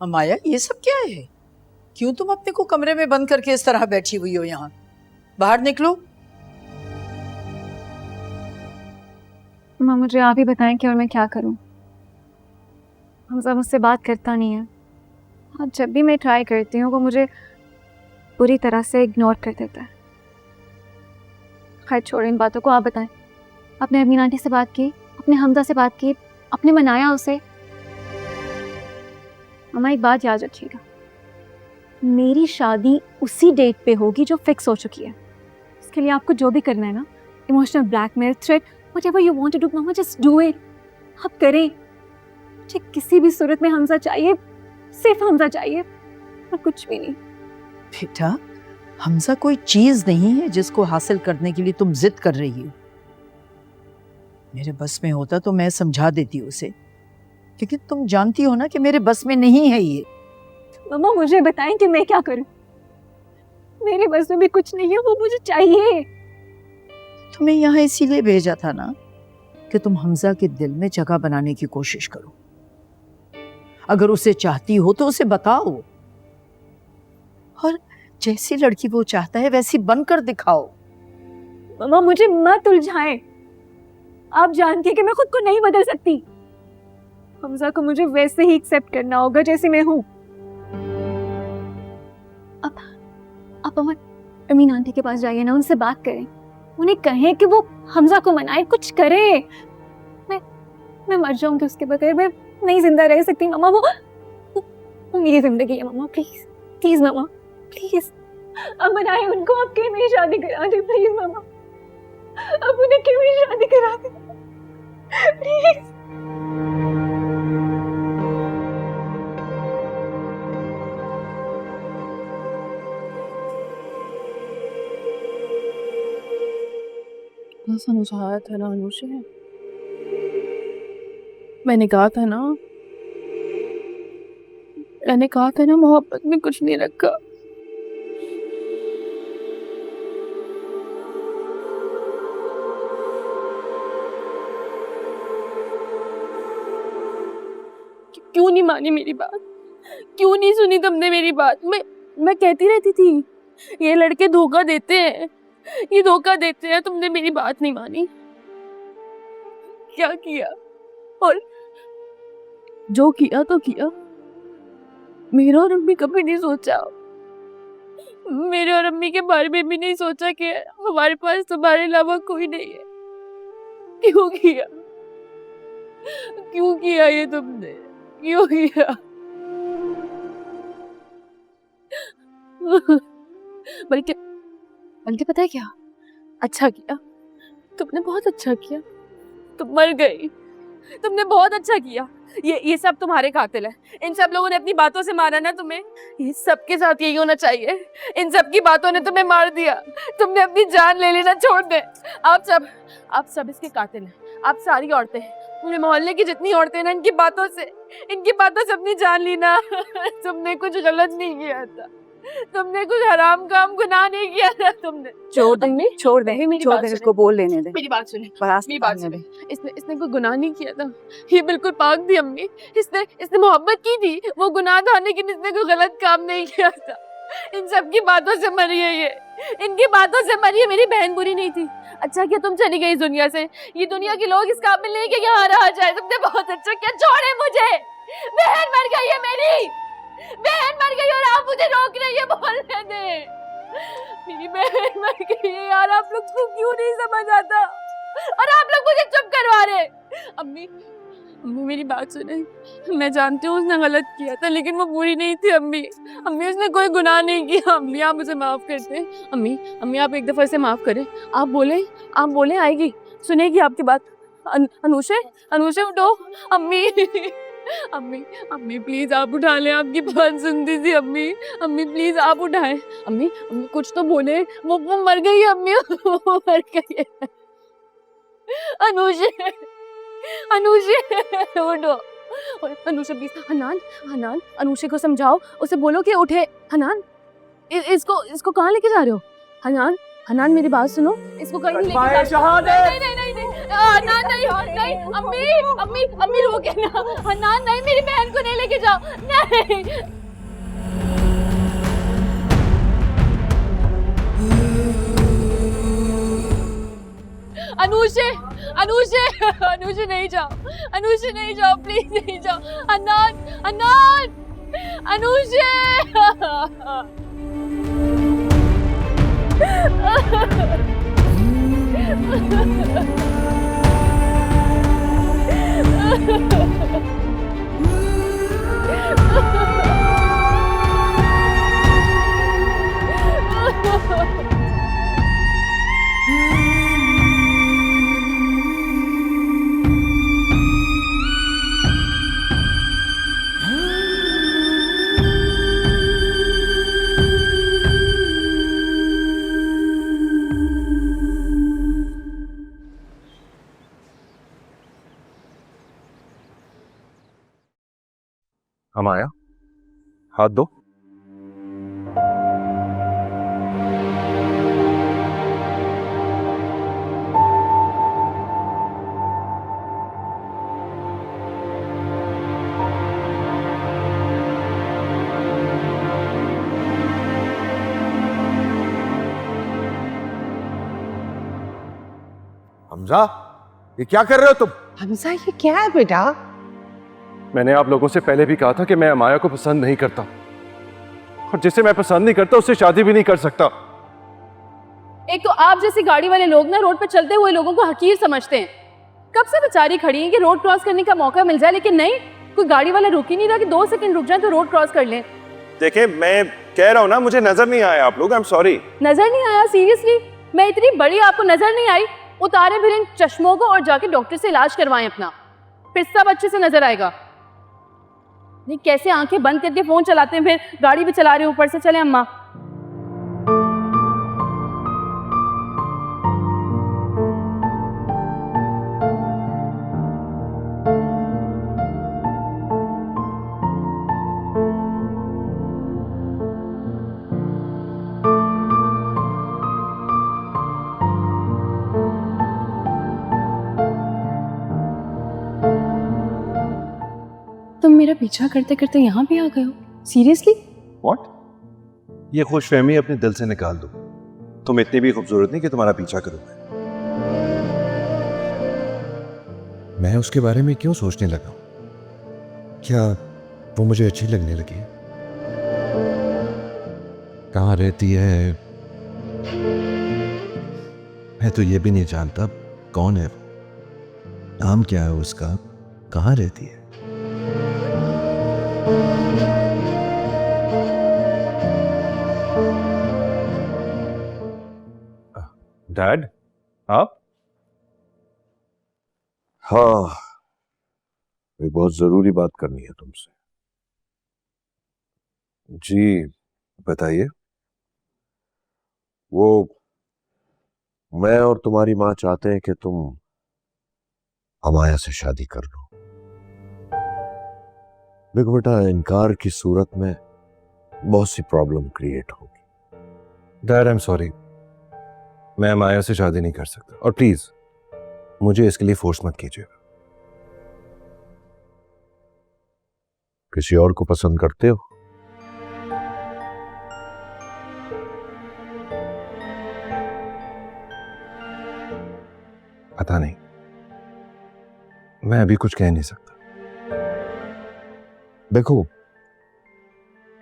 अमाया, ये सब क्या है? क्यों तुम अपने को कमरे में बंद करके इस तरह बैठी हुई हो यहाँ? बाहर निकलो। माँ, मुझे आप ही बताएं कि और मैं क्या करूं। हमजा मुझसे बात करता नहीं है और जब भी मैं ट्राई करती हूँ वो मुझे पूरी तरह से इग्नोर कर देता है। खैर छोड़ो इन बातों को, आप बताएं। आपने अमीन आंटी से बात की? अपने हमजा से बात की? आपने मनाया उसे? मामा एक बात याद रखिएगा, मेरी शादी उसी डेट पे होगी जो फिक्स हो चुकी है। इसके लिए आपको जो भी करना है ना, emotional blackmail, threat, whatever you want to do मामा, जस्ट डू इट। आप करें। मुझे किसी भी सूरत में हमजा चाहिए, सिर्फ हमजा चाहिए और कुछ भी नहीं। बेटा, हमजा कोई चीज नहीं है जिसको हासिल करने के लिए तुम जिद कर रही हो। मेरे बस में होता तो मैं समझा देती उसे, लेकिन तुम जानती हो ना कि मेरे बस में नहीं है ये। मामा मुझे बताएं कि मैं क्या करूं। मेरे बस में भी कुछ नहीं है, वो मुझे चाहिए। तुम्हें यहाँ इसीलिए भेजा था ना कि तुम हमजा के दिल में जगह बनाने की कोशिश करो। अगर उसे चाहती हो तो उसे बताओ, और जैसी लड़की वो चाहता है वैसी बनकर दिखाओ। मामा मुझे मत उलझाएं। आप जानती हैं कि मैं खुद को नहीं बदल सकती। हमजा को मुझे वैसे ही एक्सेप्ट करना होगा जैसे मैं हूँ। आप अमीन आंटी के पास जाइए ना, उनसे बात करें, उन्हें कहें कि वो हमजा को मनाए, कुछ करे। मैं मर जाऊंगी उसके बगैर, मैं नहीं जिंदा रह सकती मामा। वो मेरी जिंदगी है मामा, प्लीज प्लीज मामा प्लीज। अब मनाए उनको, आप क्यों मेरी शादी करा दे प्लीज मामा। अब उन्हें क्यों मेरी शादी करा दे प्लीज। समझाया था ना अनुषा, मैंने कहा था ना, मोहब्बत में कुछ नहीं रखा। क्यों नहीं मानी मेरी बात? क्यों नहीं सुनी तुमने मेरी बात? मैं कहती रहती थी ये लड़के धोखा देते हैं, ये धोखा देते हैं। तुमने मेरी बात नहीं मानी। क्या किया? और जो किया तो किया। मेरा और अम्मी कभी नहीं सोचा, मेरे और अम्मी के बारे में भी नहीं सोचा कि हमारे पास तुम्हारे अलावा कोई नहीं है। क्यों किया? क्यों किया ये तुमने? क्यों किया? बल्कि पता है क्या? अच्छा किया, तुमने बहुत अच्छा किया। तुम मर गई, तुमने बहुत अच्छा किया। ये सब तुम्हारे कातिल है। इन सब लोगों ने अपनी बातों से मारा ना तुम्हें। ये सबके साथ यही होना चाहिए। इन सब की बातों ने तुम्हें मार दिया। तुमने अपनी जान ले लेना छोड़ दे। आप सब इसके कातिल हैं। आप सारी औरतें, पूरे मोहल्ले की जितनी औरतें हैं ना, इनकी बातों से अपनी जान ली ना। तुमने कुछ गलत नहीं किया था, तुमने कुछ हराम काम गुनाह नहीं किया था। तुमने छोड़ दे इसको, बोल लेने दे। मेरी बात सुने, मेरी इसने कोई गुनाह नहीं किया था। ये बिल्कुल पाक थी अम्मी। इसने मोहब्बत की थी, वो गुनाह था, लेकिन इसने कोई गलत काम नहीं किया था। इन सब की बातों से मरी है ये, इनकी बातों से मरी है। मेरी बहन बुरी नहीं थी। अच्छा किया तुम चली गई इस दुनिया से। ये दुनिया के लोग इस काबिल नहीं कि यहाँ रहा जाए। तुमने बहुत अच्छा किया। छोड़े मुझे, बहन मर गई है मेरी, बहन मर गई और आप मुझे रोक रही है बोलने दे। मेरी बहन मर गई है यार, आप लोग को क्यों नहीं समझ आता? और आप लोग मुझे चुप करवा रहे। अम्मी मेरी बात सुने, मैं जानती हूँ उसने गलत किया था, लेकिन वो बुरी नहीं थी अम्मी। उसने कोई गुनाह नहीं किया। अम्मी आप मुझे माफ कर दें। अम्मी आप एक दफा इसे माफ करें। आप बोले आएगी, सुनेगी आपकी बात। अनुषे उठो। अम्मी अम्मी प्लीज आप उठा लें, आपकी बात सुनती थी अम्मी प्लीज आप उठाएं। अम्मी कुछ तो बोले। वो मर गई है अम्मी, वो मर गई है। अनुषे उठो। अनुषे प्लीज। हनान अनुषे को समझाओ, उसे बोलो कि उठे। हनान इसको कहाँ लेके जा रहे हो? हनान हनान मेरी बात सुनो, इसको कहीं नहीं लेके जा। नहीं नहीं नहीं नहीं हनान नहीं नहीं, अम्मी अम्मी अम्मी रोके ना, हनान नहीं, मेरी बहन को नहीं लेके जाओ, नहीं। अनुषे अनुषे अनुषे नहीं जाओ, अनुषे नहीं जाओ, प्लीज नहीं जाओ, हनान हनान अनुषे। हम आया, हाथ दो। हमजा, ये क्या कर रहे हो तुम? हमजा ये क्या है बेटा? मैंने आप लोगों से पहले भी कहा था कि मैं अमाया को पसंद नहीं करता, और जिसे मैं पसंद नहीं करता उससे शादी भी नहीं कर सकता। एक तो आप जैसी गाड़ी वाले लोग ना रोड पर चलते हुए लोगों को हकीर समझते हैं। कब से बेचारी खड़ी है कि रोड क्रॉस करने का मौका मिल जाए, लेकिन नहीं, कोई गाड़ी वाला रुक ही नहीं रहा कि 2 सेकंड रुक जाए तो रोड क्रॉस कर लें। देखें, मैं कह रहा हूं ना, मुझे नजर नहीं आया आप लोग, आई एम सॉरी। नजर नहीं आया? सीरियसली? मैं इतनी बड़ी, आपको नजर नहीं आई? उतारे फिर इन चश्मों को और जाके डॉक्टर से इलाज करवाएं अपना, फिर सब अच्छे से नजर आएगा। नहीं, कैसे आंखें बंद करके फोन चलाते हैं, फिर गाड़ी भी चला रहे हैं ऊपर से। चले अम्मा। तुम मेरा पीछा करते करते यहाँ भी आ गए हो? सीरियसली? व्हाट? ये खुशफहमी अपने दिल से निकाल दो। तुम इतनी भी खूबसूरत नहीं कि तुम्हारा पीछा करूं। मैं उसके बारे में क्यों सोचने लगा? क्या वो मुझे अच्छी लगने लगी है? कहाँ रहती है? मैं तो ये भी नहीं जानता कौन है वो, नाम क्या है उसका, कहाँ रहती है। डैड, आप? हाँ, एक बहुत जरूरी बात करनी है तुमसे। जी बताइए। वो मैं और तुम्हारी माँ चाहते हैं कि तुम अमाया से शादी कर लो। देखो बेटा, इनकार की सूरत में बहुत सी प्रॉब्लम क्रिएट होगी। डैड, आई एम सॉरी, मैं अमाया से शादी नहीं कर सकता, और प्लीज मुझे इसके लिए फोर्स मत कीजिएगा। किसी और को पसंद करते हो? पता नहीं, मैं अभी कुछ कह नहीं सकता। देखो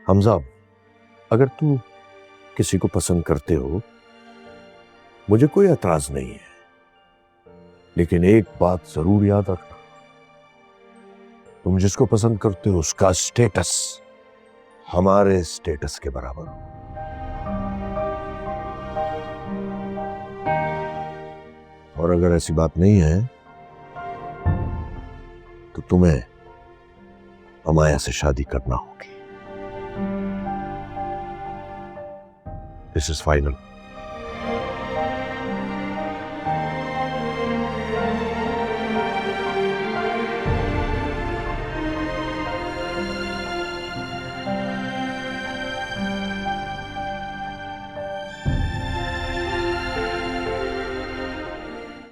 हमजा, अगर तुम किसी को पसंद करते हो मुझे कोई एतराज नहीं है, लेकिन एक बात जरूर याद रखना, तुम जिसको पसंद करते हो उसका स्टेटस हमारे स्टेटस के बराबर हो। और अगर ऐसी बात नहीं है तो तुम्हें अमाया से शादी करना होगी। This is final.